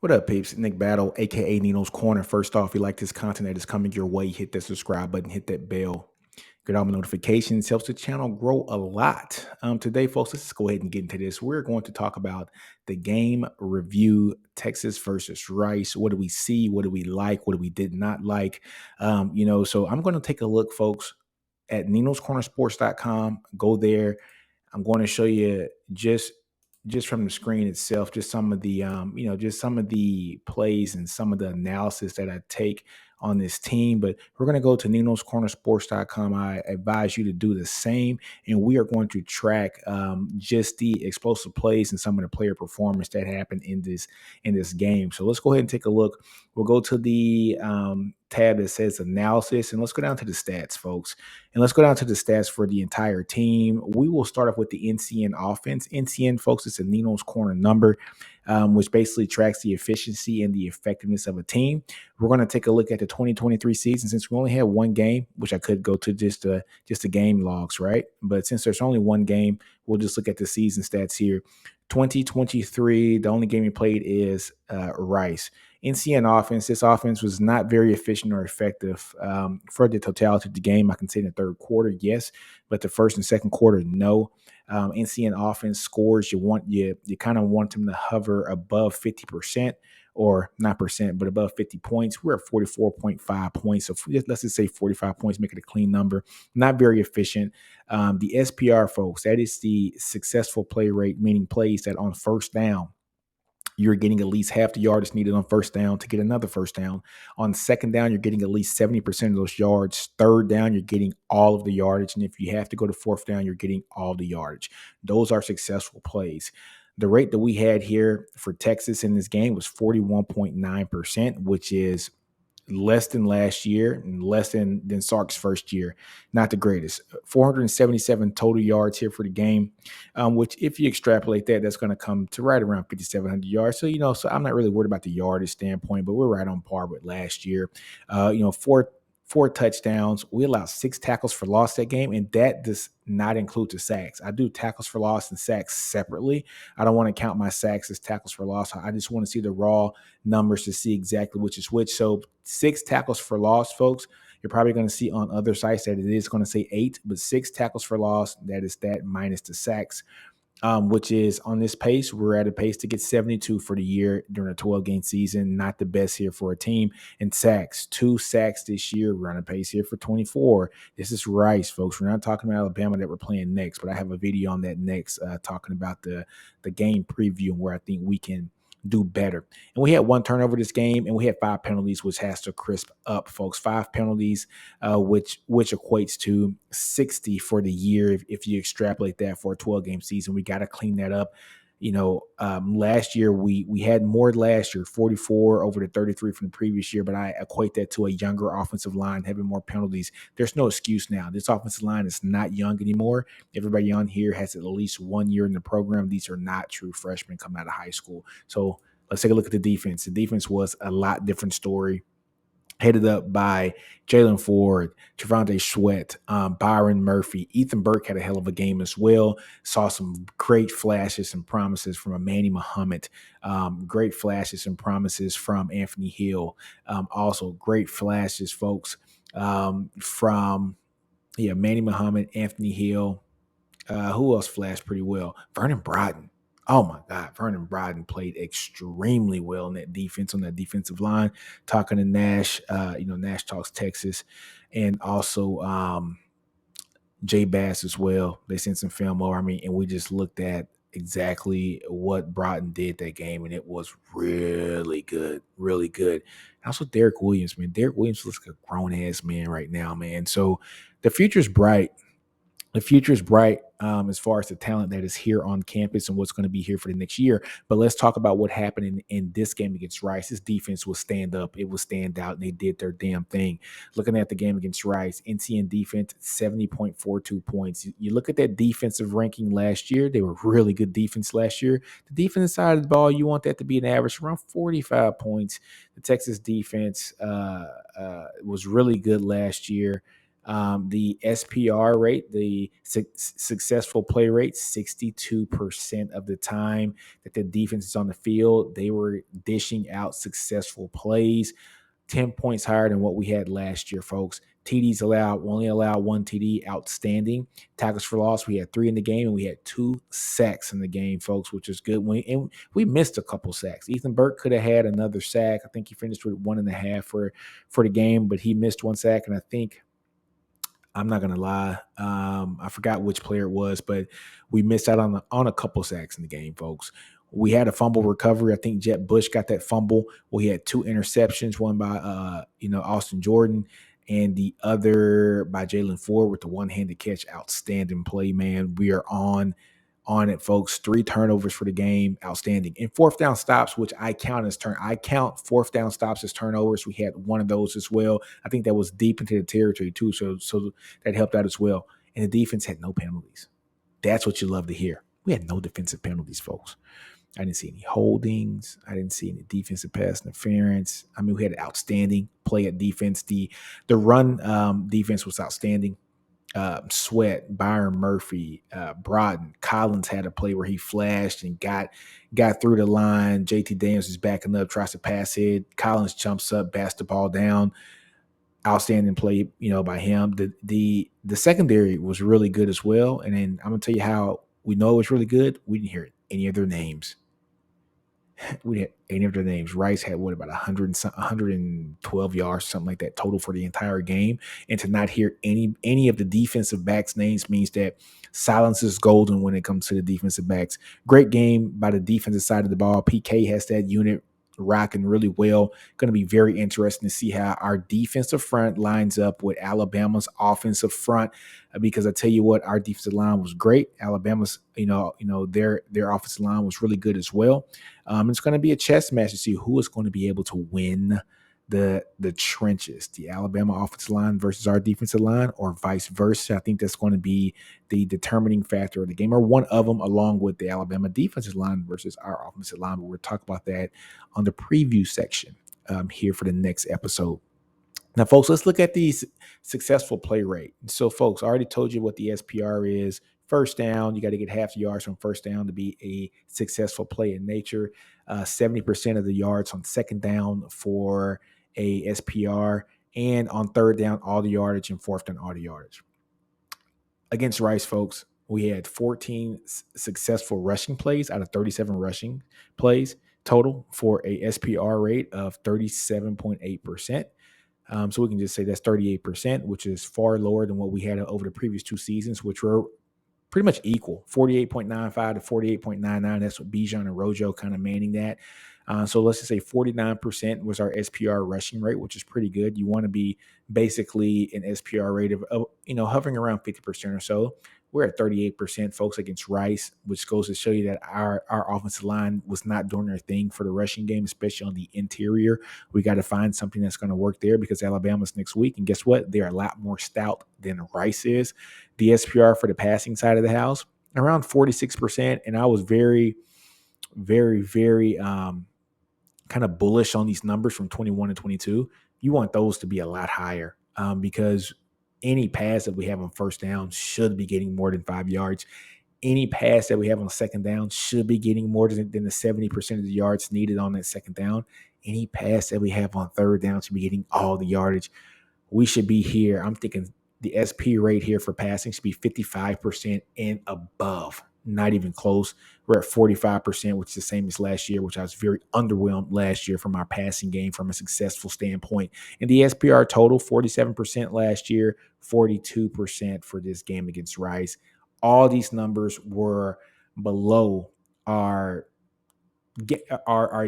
What up, peeps? Nick Battle, aka Nino's Corner. First off, if you like this content that is coming your way, hit that subscribe button, hit that bell, get all my notifications. Helps the channel grow a lot. Today, folks, let's just go ahead and get into this. We're going to talk about the game review, Texas versus Rice. What do we see? What do we like? What do we did not like? So I'm going to take a look, folks, at NinosCornerSports.com. Go there. I'm going to show you just from the screen itself, just some of the just some of the plays and some of the analysis that I take on this team. But we're going to go to NinosCornerSports.com. I advise you to do the same, and we are going to track just the explosive plays and some of the player performance that happened in this game. So let's go ahead and take a look. We'll go to the tab that says analysis, and let's go down to the stats, folks. And let's go down to the stats for the entire team. We will start off with the NCN offense. NCN, folks, is a Nino's Corner number, which basically tracks the efficiency and the effectiveness of a team. We're going to take a look at the 2023 season since we only had one game, which I could go to just the game logs, right? But since there's only one game, we'll just look at the season stats here. 2023, the only game we played is Rice. NCN offense, this offense was not very efficient or effective for the totality of the game. I can say in the third quarter, yes, but the first and second quarter, no. NCN offense scores, you kind of want them to hover above 50%, or not percent, but above 50 points. We're at 44.5 points. So let's just say 45 points, make it a clean number. Not very efficient. The SPR, folks, that is the successful play rate, meaning plays that on first down, you're getting at least half the yardage needed on first down to get another first down. On second down, you're getting at least 70% of those yards. Third down, you're getting all of the yardage. And if you have to go to fourth down, you're getting all the yardage. Those are successful plays. The rate that we had here for Texas in this game was 41.9%, which is less than last year and less than Sark's first year. Not the greatest. 477 total yards here for the game, which if you extrapolate that, that's going to come to right around 5,700 yards. So I'm not really worried about the yardage standpoint, but we're right on par with last year. Four touchdowns. We allowed 6 tackles for loss that game, and that does not include the sacks. I do tackles for loss and sacks separately. I don't want to count my sacks as tackles for loss. I just want to see the raw numbers to see exactly which is which. So 6 tackles for loss, folks. You're probably going to see on other sites that it is going to say 8, but 6 tackles for loss, that is that minus the sacks. Which is on this pace. We're at a pace to get 72 for the year during a 12-game season. Not the best here for a team. And sacks, 2 sacks this year. We're on a pace here for 24. This is Rice, folks. We're not talking about Alabama that we're playing next, but I have a video on that next, talking about the game preview and where I think we can do better. And we had 1 turnover this game, and we had 5 penalties, which has to crisp up, folks. 5 penalties, which equates to 60 for the year. If you extrapolate that for a 12-game season, we got to clean that up. Last year we had more last year, 44 over the 33 from the previous year, but I equate that to a younger offensive line having more penalties. There's no excuse now. This offensive line is not young anymore. Everybody on here has at least 1 year in the program. These are not true freshmen coming out of high school. So let's take a look at the defense. The defense was a lot different story. Headed up by Jalen Ford, Trevante Sweat, Byron Murphy. Ethan Burke had a hell of a game as well. Saw some great flashes and promises from Manny Muhammad. Great flashes and promises from Anthony Hill. Also great flashes, folks, from Manny Muhammad, Anthony Hill. Who else flashed pretty well? Vernon Broughton. Oh my God, Vernon Broughton played extremely well in that defense, on that defensive line. Talking to Nash, Nash Talks Texas, and also Jay Bass as well. They sent some film over. And we just looked at exactly what Broughton did that game, and it was really good, really good. Also, Derek Williams, man. Derek Williams looks like a grown-ass man right now, man. So the future's bright. The future is bright as far as the talent that is here on campus and what's going to be here for the next year. But let's talk about what happened in this game against Rice. This defense will stand up. It will stand out, and they did their damn thing. Looking at the game against Rice, NCN defense, 70.42 points. You look at that defensive ranking last year. They were really good defense last year. The defensive side of the ball, you want that to be an average around 45 points. The Texas defense was really good last year. The SPR rate, the successful play rate, 62% of the time that the defense is on the field, they were dishing out successful plays. 10 points higher than what we had last year, folks. TDs allowed, we only allowed one TD, outstanding. Tackles for loss, we had 3 in the game, and we had 2 sacks in the game, folks, which is good. And we missed a couple sacks. Ethan Burke could have had another sack. I think he finished with 1.5 for the game, but he missed 1 sack, and I think I'm not gonna lie. I forgot which player it was, but we missed out on a couple sacks in the game, folks. We had a fumble recovery. I think Jet Bush got that fumble. We had 2 interceptions, one by Austin Jordan, and the other by Jalen Ford with the one-handed catch. Outstanding play, man. We are on it, folks. 3 turnovers for the game, outstanding. And fourth down stops, which I count fourth down stops as turnovers. We had one of those as well. I think that was deep into the territory too, so that helped out as well. And the defense had no penalties. That's what you love to hear. We had no defensive penalties, folks. I didn't see any holdings. I didn't see any defensive pass interference. I mean, we had outstanding play at defense. The run defense was outstanding. Sweat, Byron Murphy, Broughton, Collins had a play where he flashed and got through the line. JT Daniels is backing up, tries to pass it. Collins jumps up, bats the ball down. Outstanding play, by him. The secondary was really good as well. And then I'm gonna tell you how we know it was really good. We didn't hear any of their names. We had any of their names. Rice had about 112 yards, something like that, total for the entire game. And to not hear any of the defensive backs' names means that silence is golden when it comes to the defensive backs. Great game by the defensive side of the ball. PK has that unit rocking really well. Going to be very interesting to see how our defensive front lines up with Alabama's offensive front, because I tell you what, our defensive line was great. Alabama's, their offensive line was really good as well. It's going to be a chess match to see who is going to be able to win the trenches, the Alabama offensive line versus our defensive line, or vice versa. I think that's going to be the determining factor of the game, or one of them, along with the Alabama defensive line versus our offensive line. But we'll talk about that on the preview section here for the next episode. Now, folks, let's look at the successful play rate. So, folks, I already told you what the SPR is. First down, you got to get half the yards from first down to be a successful play in nature. 70% of the yards on second down for a SPR, and on third down, all the yardage, and fourth down, all the yardage. Against Rice, folks, we had 14 successful rushing plays out of 37 rushing plays total for a SPR rate of 37.8%. So we can just say that's 38%, which is far lower than what we had over the previous 2 seasons, which were pretty much equal, 48.95 to 48.99. That's what Bijan and Rojo kind of manning that. So let's just say 49% was our SPR rushing rate, which is pretty good. You want to be basically an SPR rate of hovering around 50% or so. We're at 38%, folks, against Rice, which goes to show you that our offensive line was not doing their thing for the rushing game, especially on the interior. We got to find something that's going to work there, because Alabama's next week. And guess what? They're a lot more stout than Rice is. The SPR for the passing side of the house, around 46%. And I was very, very, very kind of bullish on these numbers from 21 and 22. You want those to be a lot higher, because any pass that we have on first down should be getting more than 5 yards. Any pass that we have on second down should be getting more than the 70% of the yards needed on that second down. Any pass that we have on third down should be getting all the yardage. We should be here. I'm thinking the SP rate here for passing should be 55% and above. Not even close. We're at 45%, which is the same as last year, which I was very underwhelmed last year from our passing game from a successful standpoint. And the SPR total, 47% last year, 42% for this game against Rice. All these numbers were below our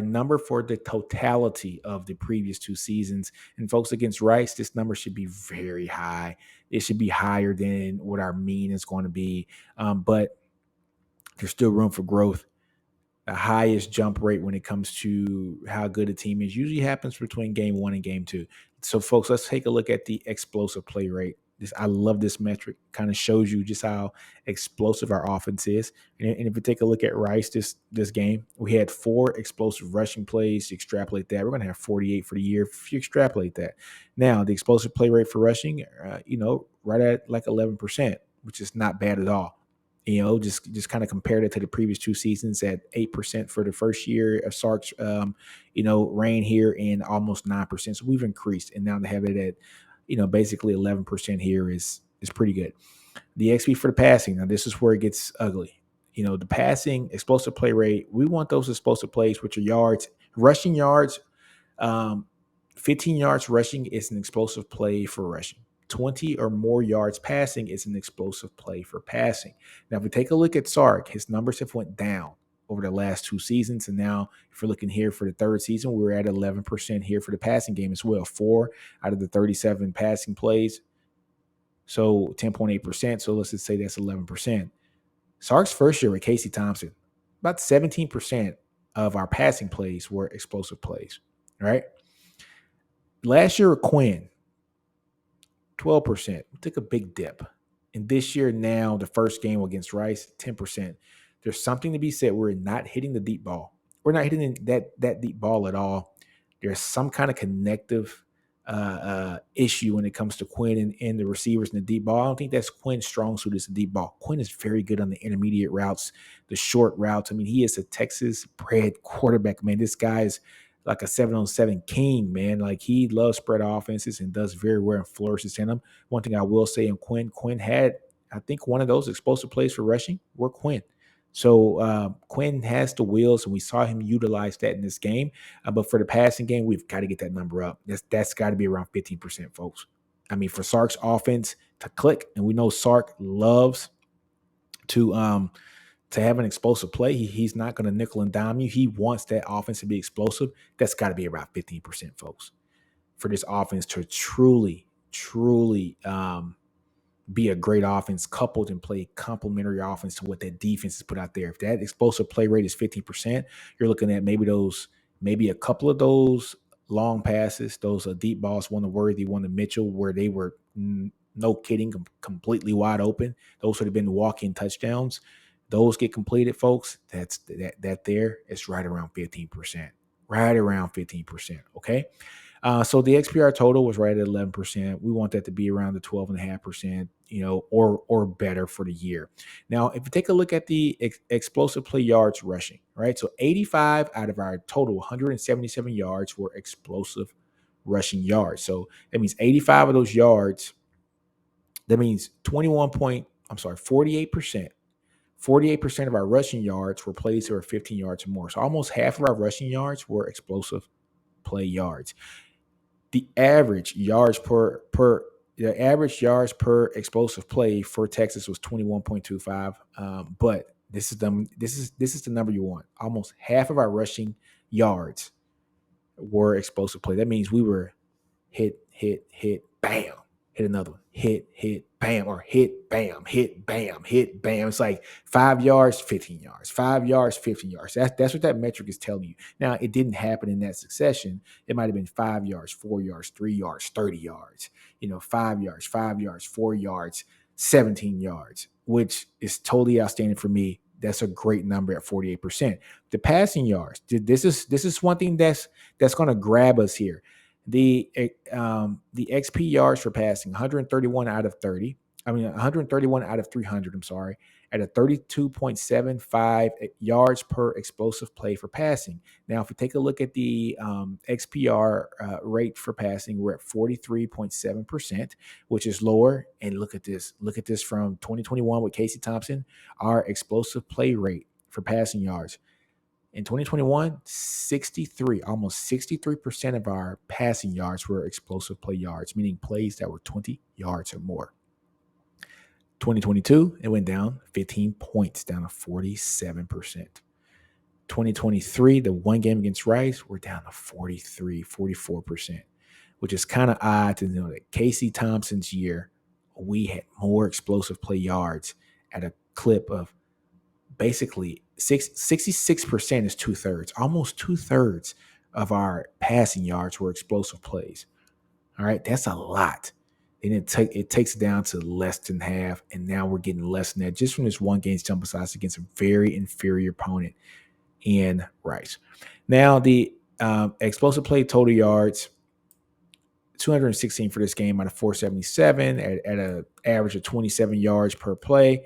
number for the totality of the previous 2 seasons. And folks, against Rice, this number should be very high. It should be higher than what our mean is going to be. But there's still room for growth. The highest jump rate when it comes to how good a team is usually happens between game 1 and game 2. So, folks, let's take a look at the explosive play rate. I love this metric. Kind of shows you just how explosive our offense is. And if you take a look at Rice this game, we had 4 explosive rushing plays. You extrapolate that, we're going to have 48 for the year. If you extrapolate that, now the explosive play rate for rushing, right at like 11%, which is not bad at all. Just kind of compared it to the previous 2 seasons at 8% for the first year of Sark's, reign here, and almost 9%. So we've increased, and now to have it at, basically 11% here is pretty good. The XP for the passing. Now this is where it gets ugly. The passing explosive play rate. We want those explosive plays, which are yards, rushing yards. Um, 15 yards rushing is an explosive play for rushing. 20 or more yards passing is an explosive play for passing. Now, if we take a look at Sark, his numbers have went down over the last 2 seasons. And now, if we're looking here for the third season, we're at 11% here for the passing game as well. 4 out of the 37 passing plays. So 10.8%. So let's just say that's 11%. Sark's first year with Casey Thompson, about 17% of our passing plays were explosive plays. Right? Last year with Quinn, 12%. We took a big dip. And this year now, the first game against Rice, 10%. There's something to be said. We're not hitting the deep ball. We're not hitting that deep ball at all. There's some kind of connective issue when it comes to Quinn and the receivers in the deep ball. I don't think that's Quinn's strong suit is the deep ball. Quinn is very good on the intermediate routes, the short routes. I mean, he is a Texas-bred quarterback, man. This guy's like a 7-on-7 king, man. Like, he loves spread offenses and does very well and flourishes in them. One thing I will say in Quinn had, I think, one of those explosive plays for rushing were Quinn. So Quinn has the wheels, and we saw him utilize that in this game. But for the passing game, we've got to get that number up. That's got to be around 15%, folks. I mean, for Sark's offense to click, and we know Sark loves to have an explosive play. He's not going to nickel and dime you. He wants that offense to be explosive. That's got to be around 15%, folks, for this offense to truly be a great offense coupled and play complementary offense to what that defense has put out there. If that explosive play rate is 15%, you're looking at maybe a couple of those long passes, those deep balls, one to Worthy, one to Mitchell, where they were, no kidding, completely wide open. Those would have been walk-in touchdowns. Those get completed, folks. That there is right around 15%. Right around 15%. Okay. So the XPR total was right at 11%. We want that to be around the 12.5%, or better for the year. Now, if you take a look at the explosive play yards rushing, right? So 85 out of our total 177 yards were explosive rushing yards. So that means 85 of those yards. That means 48%. 48% of our rushing yards were plays that were 15 yards or more. So almost half of our rushing yards were explosive play yards. The average yards per explosive play for Texas was 21.25. But this is the number you want. Almost half of our rushing yards were explosive play. That means we were hit, bam, hit another one, hit, bam, or hit, bam, hit, bam, hit, bam. It's like 5 yards, 15 yards, 5 yards, 15 yards. That's what that metric is telling you. Now, it didn't happen in that succession. It might have been 5 yards, 4 yards, 3 yards, 30 yards, 5 yards, 4 yards, 17 yards, which is totally outstanding for me. That's a great number at 48%. The passing yards, this is one thing that's going to grab us here. The XP yards for passing, 131 out of 30. 131 out of 300. I'm sorry, at a 32.75 yards per explosive play for passing. Now, if we take a look at the XPR rate for passing, we're at 43.7%, which is lower. And look at this. Look at this from 2021 with Casey Thompson. Our explosive play rate for passing yards. In 2021, almost 63% of our passing yards were explosive play yards, meaning plays that were 20 yards or more. 2022, it went down 15 points, down to 47%. 2023, the one game against Rice, we're down to 44%, which is kind of odd to know that Casey Thompson's year, we had more explosive play yards at a clip of basically 66% is 2/3. Almost 2/3 of our passing yards were explosive plays. All right, that's a lot. and it takes it down to less than half, and now we're getting less than that just from this one game's sample size against a very inferior opponent in Rice. Now the explosive play total yards 216 for this game out of 477 at an average of 27 yards per play.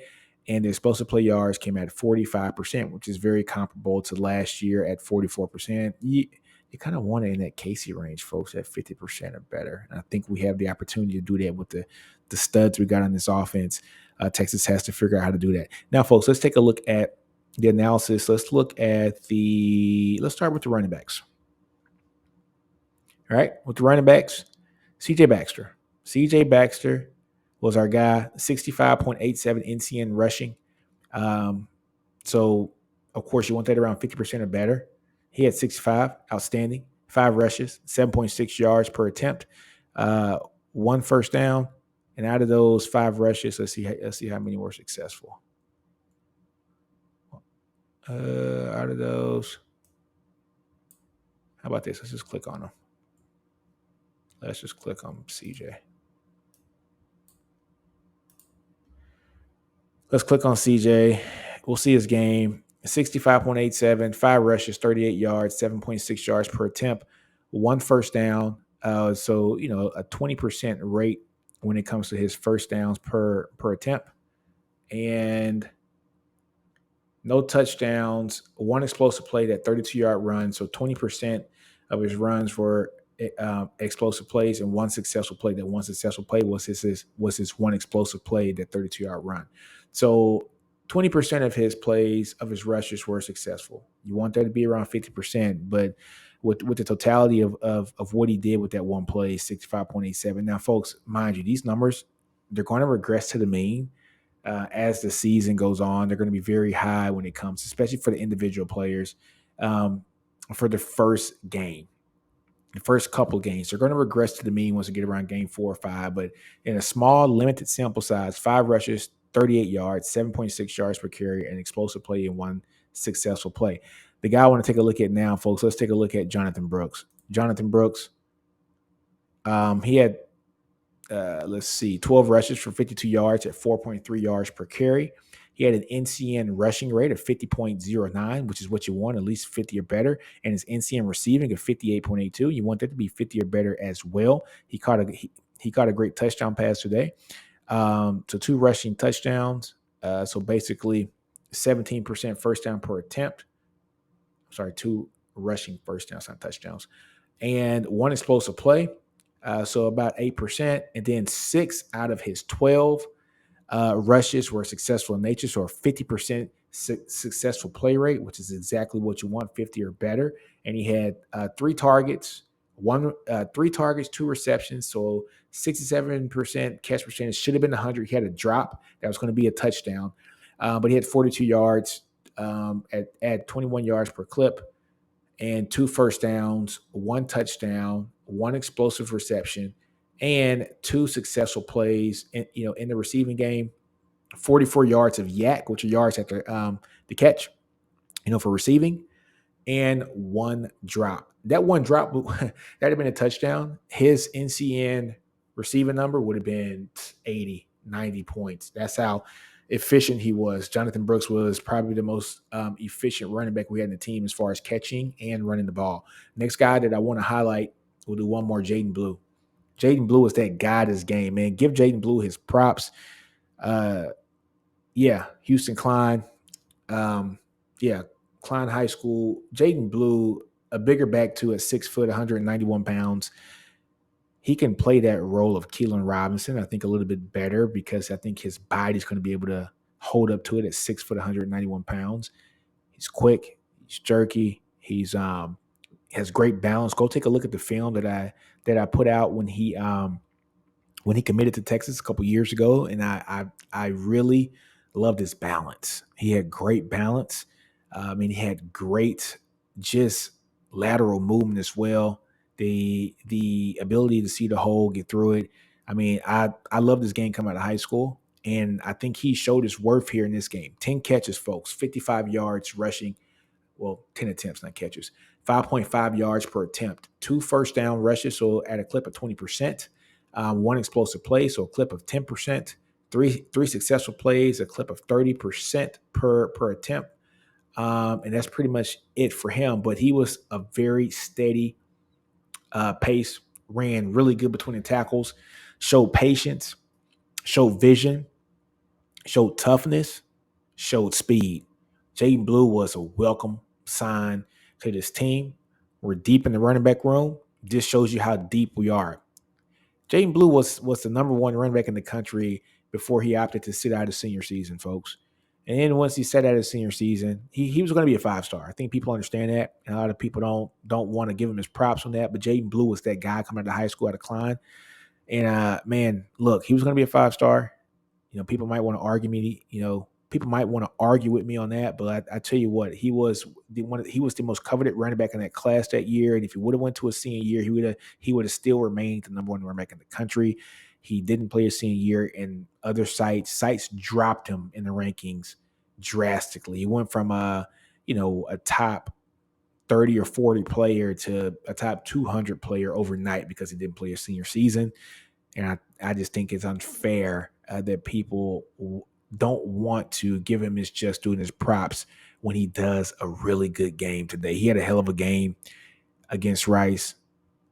And the explosive play yards came at 45%, which is very comparable to last year at 44%. You kind of want it in that Casey range, folks, at 50% or better. And I think we have the opportunity to do that with the studs we got on this offense. Texas has to figure out how to do that. Now, folks, let's take a look at the analysis. Let's start with the running backs. All right, with the running backs, CJ Baxter. CJ Baxter was our guy, 65.87 NCN rushing. So, of course, you want that around 50% or better. He had 65, outstanding. 5 rushes, 7.6 yards per attempt, 1 first down. And out of those 5 rushes, let's see how many were successful. Out of those, how about this? Let's just click on them. Let's just click on CJ. Let's click on CJ. We'll see his game. 65.87, 5 rushes, 38 yards, 7.6 yards per attempt, 1 first down. So, a 20% rate when it comes to his first downs per attempt. And no touchdowns, 1 explosive play, that 32-yard run. So 20% of his runs were explosive plays, and 1 successful play. That 1 successful play was his 1 explosive play, that 32-yard run. So 20% of his plays, of his rushes, were successful. You want that to be around 50%, but with the totality of what he did with that one play, 65.87. Now, folks, mind you, these numbers, they're going to regress to the mean. As the season goes on, they're going to be very high when it comes, especially for the individual players, for the first game. The first couple games, they're going to regress to the mean once we get around game 4 or 5. But in a small, limited sample size, 5 rushes, 38 yards, 7.6 yards per carry, an explosive play, and 1 successful play. The guy I want to take a look at now, folks, let's take a look at Jonathan Brooks. Jonathan Brooks, he had, 12 rushes for 52 yards at 4.3 yards per carry. He had an NCN rushing rate of 50.09, which is what you want, at least 50 or better. And his NCN receiving of 58.82. You want that to be 50 or better as well. He caught a great touchdown pass today. So 2 rushing touchdowns. So basically 17% first down per attempt. Sorry, 2 rushing first downs, not touchdowns. And 1 explosive play. So about 8%. And then 6 out of his 12 rushes were successful in nature, so a 50% successful play rate, which is exactly what you want, 50 or better. And he had 3 targets, 2 receptions, so 67% catch percentage. Should have been 100. He had a drop that was going to be a touchdown, but he had 42 yards at 21 yards per clip, and 2 first downs, 1 touchdown, 1 explosive reception, and 2 successful plays in the receiving game. 44 yards of yak, which are yards after the catch, for receiving, and 1 drop. That 1 drop, that'd have been a touchdown. His NCN receiving number would have been 80, 90 points. That's how efficient he was. Jonathan Brooks was probably the most efficient running back we had in the team as far as catching and running the ball. Next guy that I want to highlight, we'll do one more, Jaden Blue. Jaden Blue is that guy this game, man. Give Jaden Blue his props. Houston Klein. Klein High School. Jaden Blue, a bigger back too, at 6 foot, 191 pounds. He can play that role of Keelan Robinson, I think, a little bit better, because I think his body's going to be able to hold up to it at 6 foot, 191 pounds. He's quick. He's jerky. He's has great balance. Go take a look at the film that I put out when he committed to Texas a couple years ago, and I really loved his balance. He had great balance. He had great just lateral movement as well. The ability to see the hole, get through it. I love this game coming out of high school, and I think he showed his worth here in this game. 10 catches, folks, 55 yards rushing. Well, 10 attempts, not catches. 5.5 yards per attempt. 2 first down rushes, so at a clip of 20%. one explosive play, so a clip of 10%, three successful plays, a clip of 30% per attempt. And that's pretty much it for him. But he was a very steady pace, ran really good between the tackles, showed patience, showed vision, showed toughness, showed speed. Jaden Blue was a welcome sign to this team. We're deep in the running back room. This shows you how deep we are. Jaden Blue was the number one running back in the country before he opted to sit out his senior season, folks. And then once he sat out his senior season, he was going to be a 5-star. I think people understand that. And a lot of people don't want to give him his props on that. But Jaden Blue was that guy coming out of high school out of Klein. And man, look, he was going to be a 5-star. People might want to argue me. People might want to argue with me on that, but I tell you what, he was the most coveted running back in that class that year. And if he would have went to a senior year, he would have still remained the number one running back in the country. He didn't play his senior year, and other sites dropped him in the rankings drastically. He went from a top 30 or 40 player to a top 200 player overnight because he didn't play his senior season. And I just think it's unfair that people don't want to give him his just due and his props when he does a really good game today. He had a hell of a game against Rice.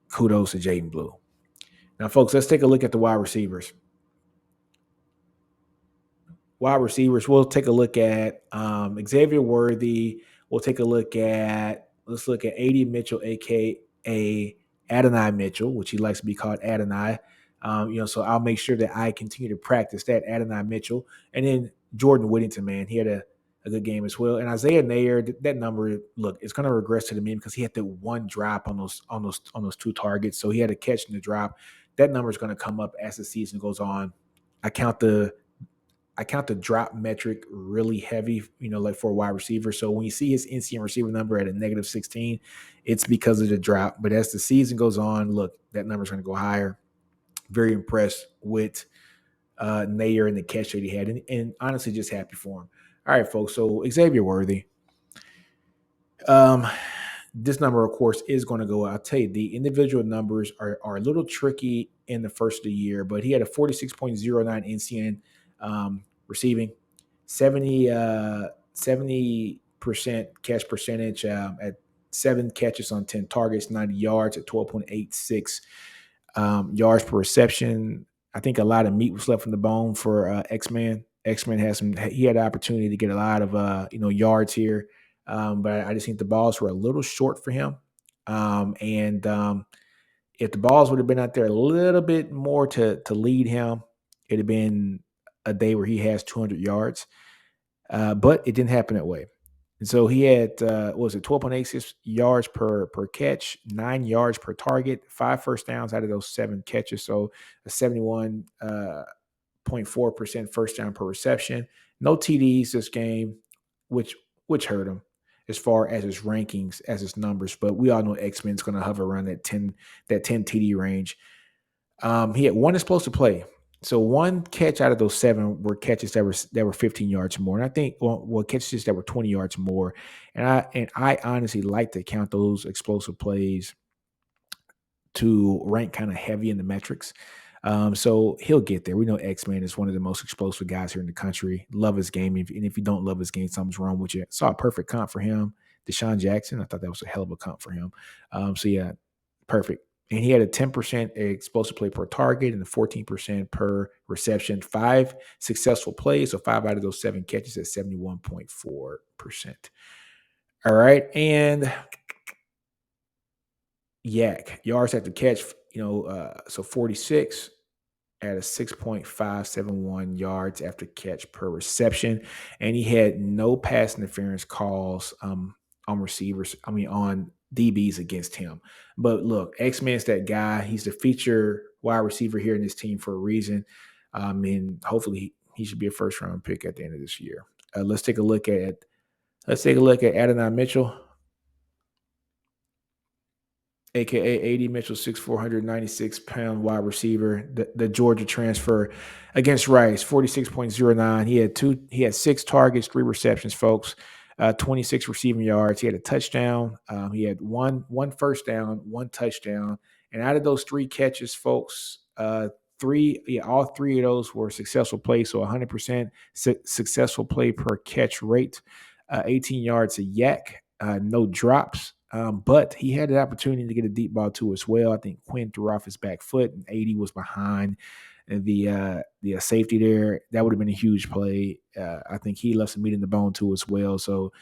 Kudos to Jaden Blue. Now, folks, let's take a look at the wide receivers. We'll take a look at Xavier Worthy. Let's look at A.D. Mitchell, a.k.a. Adonai Mitchell, which he likes to be called Adonai. So I'll make sure that I continue to practice that Adonai Mitchell. And then Jordan Whittington, man, he had a good game as well. And Isaiah Nair, that number, look, it's going to regress to the mean because he had the one drop on those two targets. So he had a catch and a drop. That number is going to come up as the season goes on. I count the drop metric really heavy, like for a wide receiver. So when you see his NCM receiver number at a -16, it's because of the drop. But as the season goes on, look, that number is going to go higher. Very impressed with Nair and the catch that he had, and honestly just happy for him. All right, folks. So Xavier Worthy. This number, of course, is going to go. I'll tell you, the individual numbers are a little tricky in the first of the year, but he had a 46.09 NCN receiving, 70% catch percentage at 7 catches on 10 targets, 90 yards at 12.86 yards per reception. I think a lot of meat was left on the bone for X-Man. X-Man he had the opportunity to get a lot of yards here. But I just think the balls were a little short for him. If the balls would have been out there a little bit more to lead him, it'd have been a day where he has 200 yards. But it didn't happen that way. And so he had, 12.86 yards per catch, 9 yards per target, 5 first downs out of those 7 catches. So a 71.4% first down per reception. No TDs this game, which hurt him as far as his rankings, as his numbers. But we all know X-Men's going to hover around that 10 TD range. He had one explosive play. So one catch out of those 7 were catches that were 15 yards more, and I think catches that were 20 yards more. And I honestly like to count those explosive plays to rank kind of heavy in the metrics. So he'll get there. We know X-Man is one of the most explosive guys here in the country. Love his game, and if you don't love his game, something's wrong with you. Saw a perfect comp for him. Deshaun Jackson, I thought that was a hell of a comp for him. So yeah, perfect. And he had a 10% explosive play per target and a 14% per reception. 5 successful plays, so 5 out of those 7 catches at 71.4%. All right, and Yak yards after catch, so 46 at a 6.571 yards after catch per reception, and he had no pass interference calls on receivers. On DBs against him. But look, X-Man's that guy. He's the feature wide receiver here in this team for a reason. And hopefully he should be a first round pick at the end of this year. Let's take a look at Adonai Mitchell, a.k.a. A.D. Mitchell, 6'4", 196-pound wide receiver, the Georgia transfer against Rice, 46.09. He had 6 targets, 3 receptions, folks, 26 receiving yards. He had a touchdown. He had one first down, 1 touchdown, And out of those 3 catches, folks, all three of those were successful plays. So 100% successful play per catch rate, 18 yards a yak, no drops. But he had the opportunity to get a deep ball too as well. I think Quinn threw off his back foot, and 80 was behind the safety there. That would have been a huge play. I think he left some meat in the bone too as well. So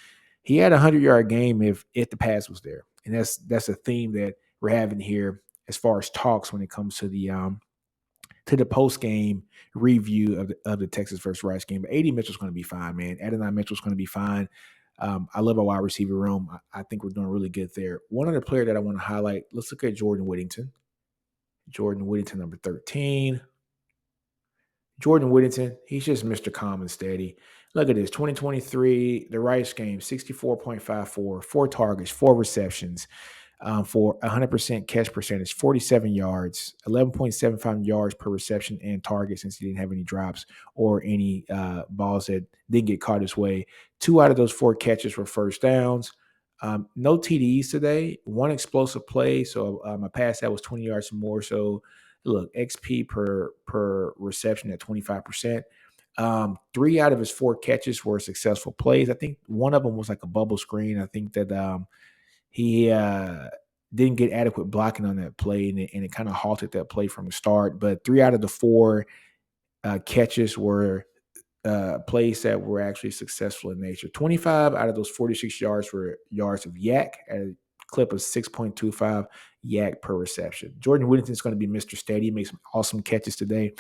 he had a 100-yard game if the pass was there, and that's a theme that we're having here as far as talks when it comes to the post game review of the Texas versus Rice game. But AD Mitchell's going to be fine, man. Adonai Mitchell's going to be fine. I love our wide receiver room. I think we're doing really good there. One other player that I want to highlight. Let's look at Jordan Whittington. Jordan Whittington, number 13. Jordan Whittington, he's just Mr. Calm and steady. Look at this, 2023, the Rice game, 64.54, 4 targets, 4 receptions, for 100% catch percentage, 47 yards, 11.75 yards per reception and target, since he didn't have any drops or any balls that didn't get caught his way. 2 out of those 4 catches were first downs. No TDs today, 1 explosive play. So a pass that was 20 yards or more. So look, XP per reception at 25%. 3 out of his 4 catches were successful plays. I think one of them was like a bubble screen. I think that he didn't get adequate blocking on that play, and it kind of halted that play from the start. But 3 out of the 4 catches were plays that were actually successful in nature. 25 out of those 46 yards were yards of yak at a clip of 6.25 yak per reception. Jordan Whittington's going to be Mr. Steady. He makes some awesome catches today.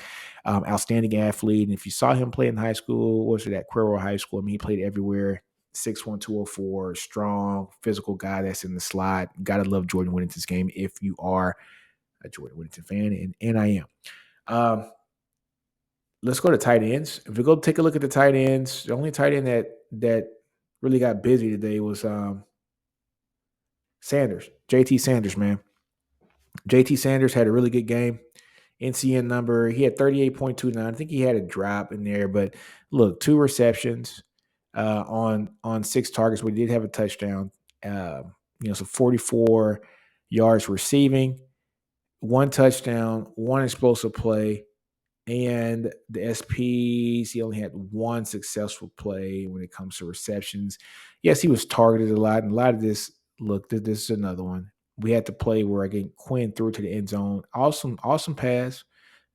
Outstanding athlete. And if you saw him play in high school, what was it, at Cuero High School? I mean, he played everywhere. 6'1", 204, strong, physical guy that's in the slot. Got to love Jordan Whittington's game if you are a Jordan Whittington fan, and I am. Let's go to tight ends. If we go take a look at the tight ends, the only tight end that really got busy today was Sanders, JT Sanders, man. JT Sanders had a really good game. NCN number, he had 38.29. I think he had a drop in there, but look, 2 receptions on 6 targets, but he did have a touchdown. So 44 yards receiving, 1 touchdown, 1 explosive play. And the SPs, he only had 1 successful play when it comes to receptions. Yes, he was targeted a lot. And a lot of this, look, this is another one. We had to play where again Quinn threw to the end zone. Awesome pass.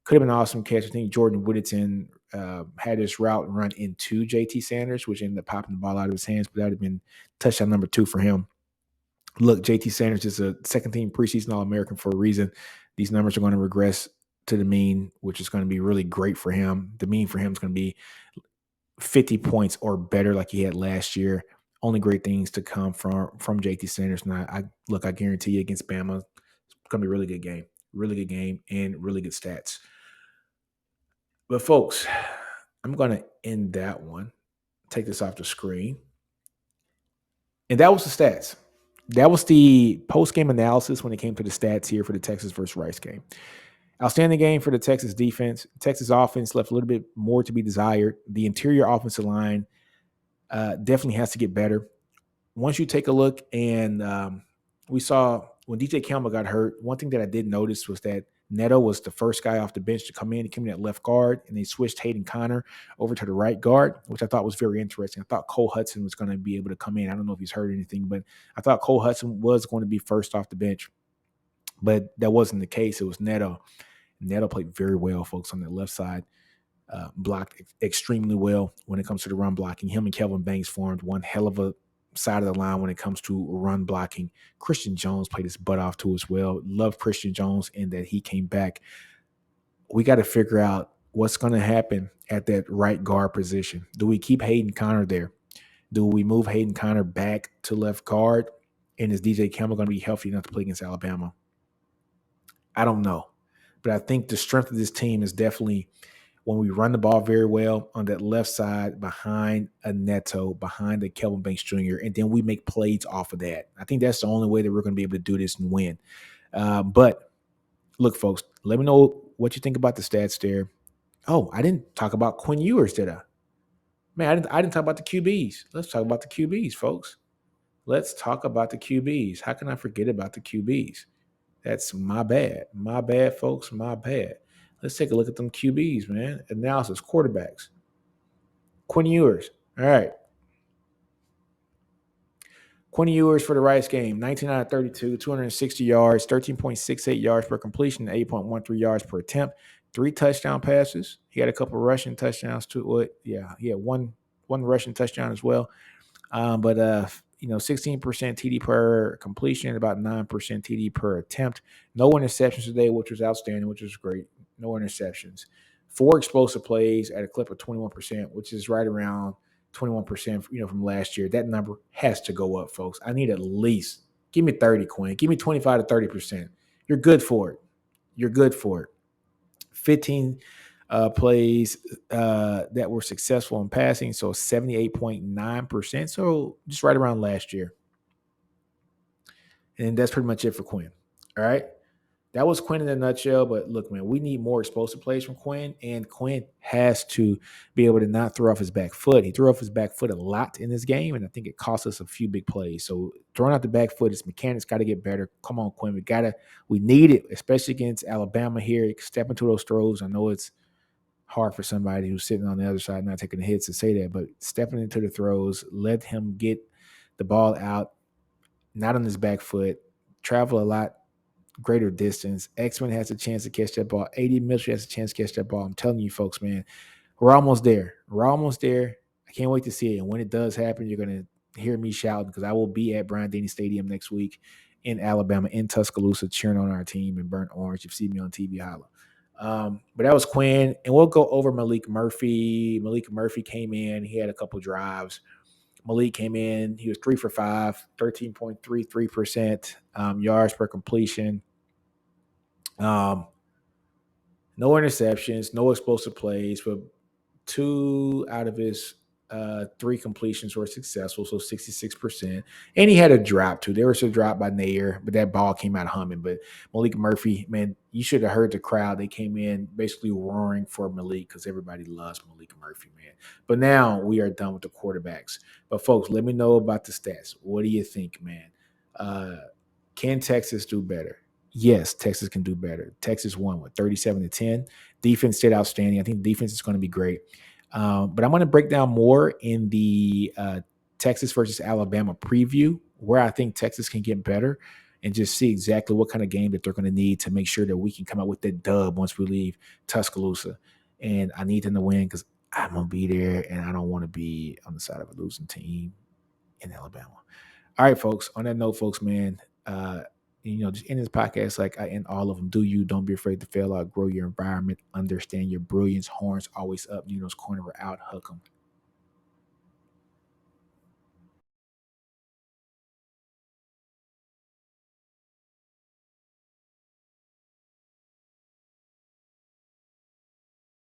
Could have been an awesome catch. I think Jordan Whittington had his route run into JT Sanders, which ended up popping the ball out of his hands, but that would have been touchdown number 2 for him. Look, JT Sanders is a second-team preseason All-American for a reason. These numbers are going to regress to the mean, which is going to be really great for him. The mean for him is going to be 50 points or better like he had last year. Only great things to come from JT Sanders. And I guarantee you against Bama, it's going to be a really good game. Really good game and really good stats. But folks, I'm going to end that one. Take this off the screen. And that was the stats. That was the post-game analysis when it came to the stats here for the Texas versus Rice game. Outstanding game for the Texas defense. Texas offense left a little bit more to be desired. The interior offensive line definitely has to get better. Once you take a look, and we saw when DJ Campbell got hurt, one thing that I did notice was that Neto was the first guy off the bench to come in. He came in at left guard, and they switched Hayden Conner over to the right guard, which I thought was very interesting. I thought Cole Hudson was going to be able to come in. I don't know if he's heard anything, but I thought Cole Hudson was going to be first off the bench. But that wasn't the case. It was Neto. Neto played very well, folks, on the left side. Blocked extremely well when it comes to the run blocking. Him and Kelvin Banks formed one hell of a side of the line when it comes to run blocking. Christian Jones played his butt off too as well. Love Christian Jones in that he came back. We got to figure out what's going to happen at that right guard position. Do we keep Hayden Conner there? Do we move Hayden Conner back to left guard? And is DJ Campbell going to be healthy enough to play against Alabama? I don't know. But I think the strength of this team is definitely when we run the ball very well on that left side behind a Neto, behind a Kelvin Banks Jr., and then we make plays off of that. I think that's the only way that we're going to be able to do this and win. But look, folks, let me know what you think about the stats there. Oh, I didn't talk about Quinn Ewers, did I? Man, I didn't talk about the QBs. Let's talk about the QBs, folks. Let's talk about the QBs. How can I forget about the QBs? That's my bad. My bad, folks. My bad. Let's take a look at them QBs, man. Analysis, quarterbacks. Quinn Ewers. All right. Quinn Ewers for the Rice game, 19 out of 32, 260 yards, 13.68 yards per completion, 8.13 yards per attempt, 3 touchdown passes. He had a couple rushing touchdowns too. Well, yeah, he had one rushing touchdown as well. But 16% TD per completion, about 9% TD per attempt. No interceptions today, which was outstanding, which was great. No interceptions. 4 explosive plays at a clip of 21%, which is right around 21%, from last year. That number has to go up, folks. I need at least give me 30, Quinn. Give me 25 to 30%. You're good for it. You're good for it. 15 plays that were successful in passing, so 78.9%. So just right around last year. And that's pretty much it for Quinn. All right. That was Quinn in a nutshell. But look, man, we need more explosive plays from Quinn. And Quinn has to be able to not throw off his back foot. He threw off his back foot a lot in this game, and I think it cost us a few big plays. So throwing out the back foot, his mechanics got to get better. Come on, Quinn. We need it, especially against Alabama here. Step into those throws. I know it's hard for somebody who's sitting on the other side not taking the hits to say that, but stepping into the throws, let him get the ball out, not on his back foot, travel a lot greater distance. X-Men has a chance to catch that ball. AD Mitchell has a chance to catch that ball. I'm telling you, folks, man, we're almost there. We're almost there. I can't wait to see it. And when it does happen, you're going to hear me shouting because I will be at Bryant-Denny Stadium next week in Alabama, in Tuscaloosa, cheering on our team in burnt orange. If you see me on TV, holla. But that was Quinn. And we'll go over Malik Murphy. Malik Murphy came in. He had a couple drives. Malik came in. He was 3 for 5, 13.33% yards per completion. No interceptions, no explosive plays, but 2 out of his 3 completions were successful, so 66%. And he had a drop too. There was a drop by Nair, but that ball came out humming. But Malik Murphy, man, you should have heard the crowd. They came in basically roaring for Malik because everybody loves Malik Murphy, man. But now we are done with the quarterbacks. But folks, let me know about the stats. What do you think, man? Can Texas do better? Yes, Texas can do better. Texas won with 37-10. Defense stayed outstanding. I think defense is going to be great. But I'm going to break down more in the Texas versus Alabama preview, where I think Texas can get better and just see exactly what kind of game that they're going to need to make sure that we can come out with that dub once we leave Tuscaloosa. And I need them to win because I'm going to be there and I don't want to be on the side of a losing team in Alabama. All right, folks. On that note, folks, man, just in this podcast, like I end all of them. Do you? Don't be afraid to fail out. Grow your environment. Understand your brilliance. Horns always up. NinosCorner, we're out. Hook 'em.